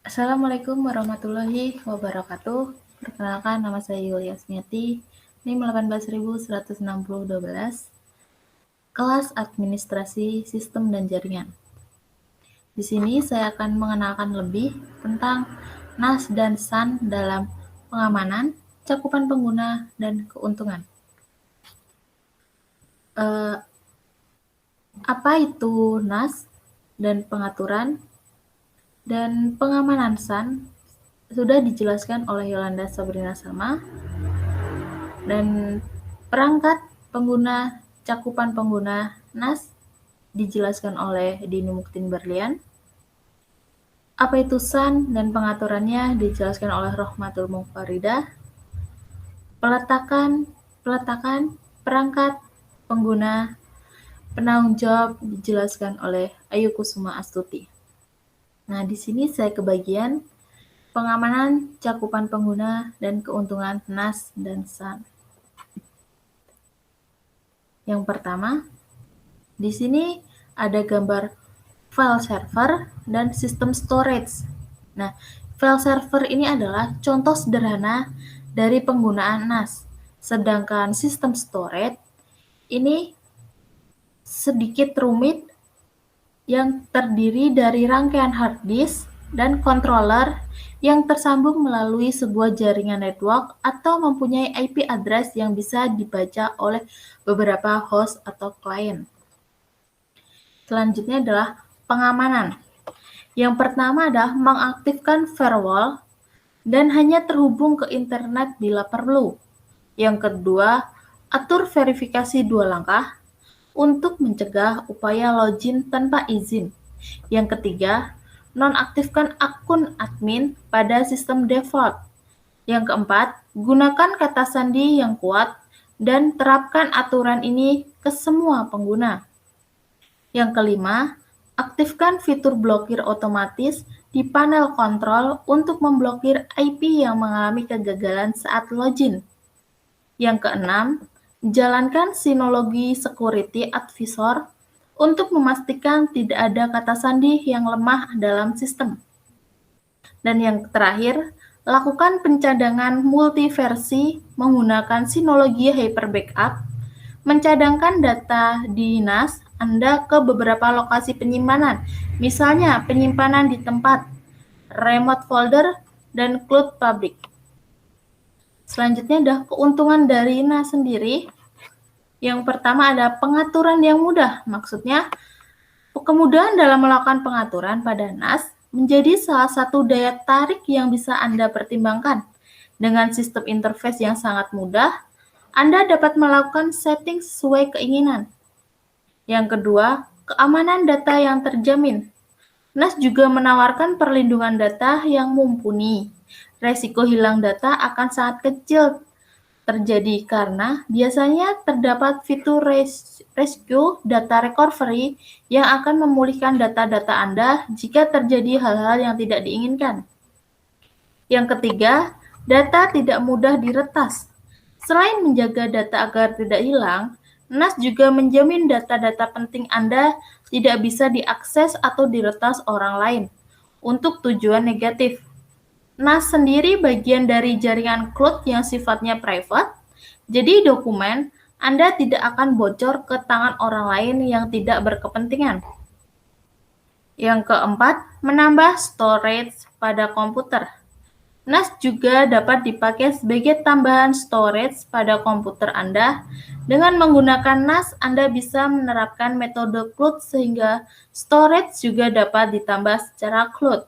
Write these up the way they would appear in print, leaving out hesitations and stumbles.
Assalamualaikum warahmatullahi wabarakatuh. Perkenalkan, nama saya Yulia Smiati, NIM 1816012, kelas Administrasi Sistem dan Jaringan. Di sini saya akan mengenalkan lebih tentang NAS dan SAN dalam pengamanan, cakupan pengguna, dan keuntungan. Apa itu NAS dan pengaturan dan pengamanan SAN sudah dijelaskan oleh Yolanda Sabrina Salma, dan perangkat pengguna, cakupan pengguna NAS dijelaskan oleh Dini Muktin Berlian. Apa itu SAN dan pengaturannya dijelaskan oleh Rohmatul Munfaridah. Peletakan perangkat pengguna penanggung jawab dijelaskan oleh Ayu Kusuma Astuti. Nah, di sini saya kebagian pengamanan, cakupan pengguna, dan keuntungan NAS dan SAN. Yang pertama, di sini ada gambar file server dan sistem storage. Nah, file server ini adalah contoh sederhana dari penggunaan NAS, sedangkan sistem storage ini sedikit rumit yang terdiri dari rangkaian hard disk dan controller yang tersambung melalui sebuah jaringan network atau mempunyai IP address yang bisa dibaca oleh beberapa host atau klien. Selanjutnya adalah pengamanan. Yang pertama adalah mengaktifkan firewall dan hanya terhubung ke internet bila perlu. Yang kedua, atur verifikasi 2 langkah untuk mencegah upaya login tanpa izin. Yang ketiga, nonaktifkan akun admin pada sistem default. Yang keempat, gunakan kata sandi yang kuat dan terapkan aturan ini ke semua pengguna. Yang kelima, aktifkan fitur blokir otomatis di panel kontrol untuk memblokir IP yang mengalami kegagalan saat login. Yang keenam, jalankan sinologi security advisor untuk memastikan tidak ada kata sandi yang lemah dalam sistem. Dan yang terakhir, lakukan pencadangan multiversi menggunakan sinologi hyper backup, mencadangkan data di NAS Anda ke beberapa lokasi penyimpanan, misalnya penyimpanan di tempat, remote folder, dan cloud public. Selanjutnya ada keuntungan dari NAS sendiri. Yang pertama ada pengaturan yang mudah, maksudnya kemudahan dalam melakukan pengaturan pada NAS menjadi salah satu daya tarik yang bisa Anda pertimbangkan. Dengan sistem interface yang sangat mudah, Anda dapat melakukan setting sesuai keinginan. Yang kedua, keamanan data yang terjamin. NAS juga menawarkan perlindungan data yang mumpuni. Resiko hilang data akan sangat kecil terjadi karena biasanya terdapat fitur rescue data recovery yang akan memulihkan data-data Anda jika terjadi hal-hal yang tidak diinginkan. Yang ketiga, data tidak mudah diretas. Selain menjaga data agar tidak hilang, NAS juga menjamin data-data penting Anda tidak bisa diakses atau diretas orang lain untuk tujuan negatif. NAS sendiri bagian dari jaringan cloud yang sifatnya private, jadi dokumen Anda tidak akan bocor ke tangan orang lain yang tidak berkepentingan. Yang keempat, menambah storage pada komputer. NAS juga dapat dipakai sebagai tambahan storage pada komputer Anda. Dengan menggunakan NAS, Anda bisa menerapkan metode cloud sehingga storage juga dapat ditambah secara cloud.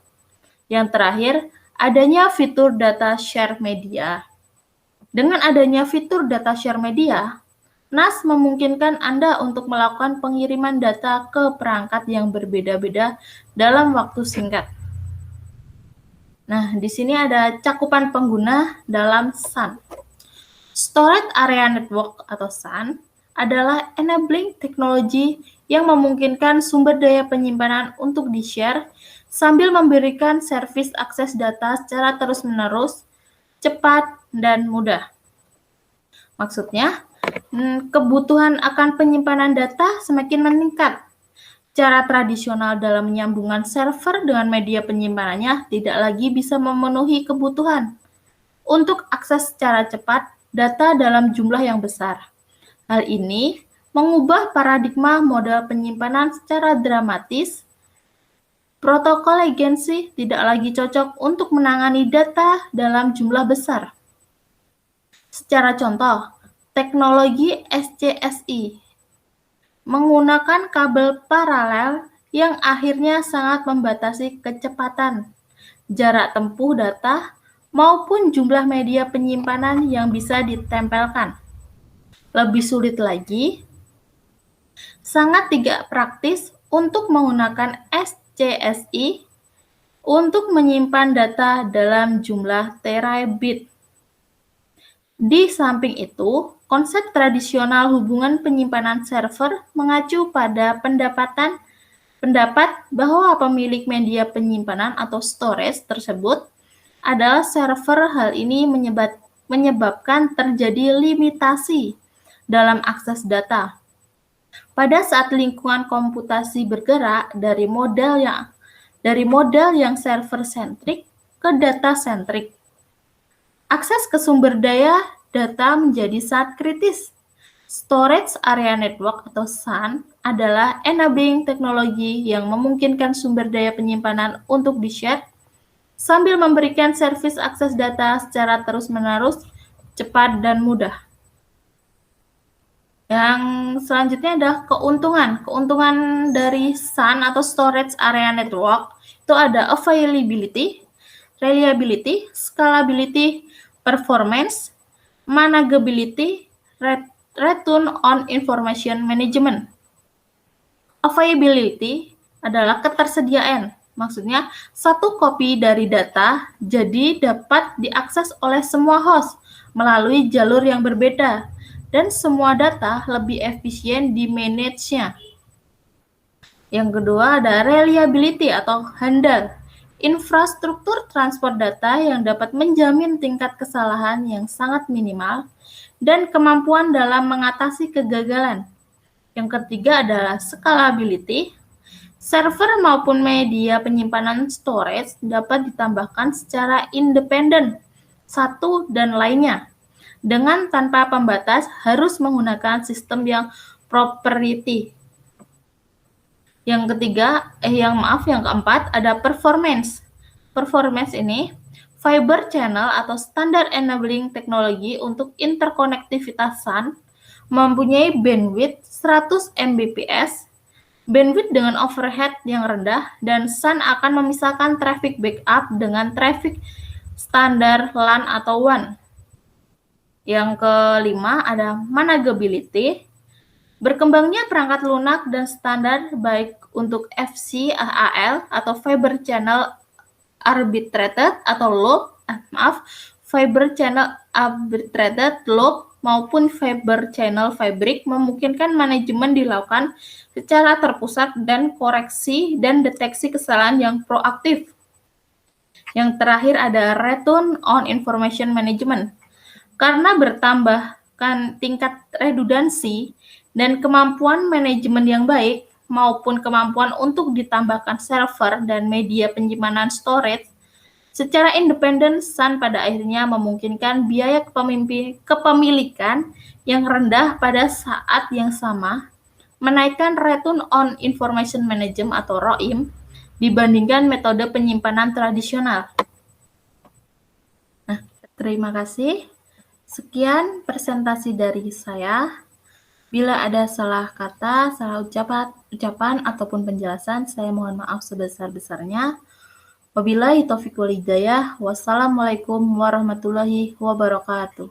Yang terakhir, adanya fitur data share media. Dengan adanya fitur data share media, NAS memungkinkan Anda untuk melakukan pengiriman data ke perangkat yang berbeda-beda dalam waktu singkat. Nah, di sini ada cakupan pengguna dalam SAN. Storage Area Network atau SAN adalah enabling teknologi yang memungkinkan sumber daya penyimpanan untuk di-share sambil memberikan servis akses data secara terus-menerus, cepat, dan mudah. Maksudnya, kebutuhan akan penyimpanan data semakin meningkat. Cara tradisional dalam menyambungkan server dengan media penyimpanannya tidak lagi bisa memenuhi kebutuhan untuk akses secara cepat data dalam jumlah yang besar. Hal ini mengubah paradigma model penyimpanan secara dramatis. Protokol legacy tidak lagi cocok untuk menangani data dalam jumlah besar. Secara contoh, teknologi SCSI menggunakan kabel paralel yang akhirnya sangat membatasi kecepatan, jarak tempuh data, maupun jumlah media penyimpanan yang bisa ditempelkan. Lebih sulit lagi, sangat tidak praktis untuk menggunakan SCSI untuk menyimpan data dalam jumlah terabit. Di samping itu, konsep tradisional hubungan penyimpanan server mengacu pada pendapat bahwa pemilik media penyimpanan atau storage tersebut adalah server. Hal ini menyebabkan terjadi limitasi dalam akses data. Pada saat lingkungan komputasi bergerak dari model yang server-centric ke data-centric, akses ke sumber daya data menjadi sangat kritis. Storage Area Network atau SAN adalah enabling teknologi yang memungkinkan sumber daya penyimpanan untuk di-share sambil memberikan servis akses data secara terus-menerus, cepat, dan mudah. Yang selanjutnya adalah keuntungan. Keuntungan dari SAN atau Storage Area Network itu ada availability, reliability, scalability, performance, manageability, return on information management. Availability adalah ketersediaan. Maksudnya, satu kopi dari data jadi dapat diakses oleh semua host melalui jalur yang berbeda, dan semua data lebih efisien di manage-nya. Yang kedua ada reliability atau handal. Infrastruktur transport data yang dapat menjamin tingkat kesalahan yang sangat minimal dan kemampuan dalam mengatasi kegagalan. Yang ketiga adalah scalability. Server maupun media penyimpanan storage dapat ditambahkan secara independen satu dan lainnya dengan tanpa pembatas harus menggunakan sistem yang proprietary. Yang keempat ada performance. Performance ini fiber channel atau standar enabling teknologi untuk interkonektivitas SAN mempunyai bandwidth 100 Mbps, bandwidth dengan overhead yang rendah, dan SAN akan memisahkan traffic backup dengan traffic standar LAN atau WAN. Yang kelima ada manageability. Berkembangnya perangkat lunak dan standar baik untuk FCAL atau Fiber Channel Arbitrated atau Fiber Channel Arbitrated Loop maupun Fiber Channel Fabric memungkinkan manajemen dilakukan secara terpusat dan koreksi dan deteksi kesalahan yang proaktif. Yang terakhir ada Return on Information Management. Karena bertambahkan tingkat redundansi dan kemampuan manajemen yang baik maupun kemampuan untuk ditambahkan server dan media penyimpanan storage secara independen, SAN pada akhirnya memungkinkan biaya kepemilikan yang rendah pada saat yang sama, menaikkan Return on Information Management atau ROIM dibandingkan metode penyimpanan tradisional. Nah, terima kasih. Sekian presentasi dari saya. Bila ada salah kata, salah ucapan ataupun penjelasan, saya mohon maaf sebesar-besarnya. Wabillahi taufiq wal hidayah. Wassalamualaikum warahmatullahi wabarakatuh.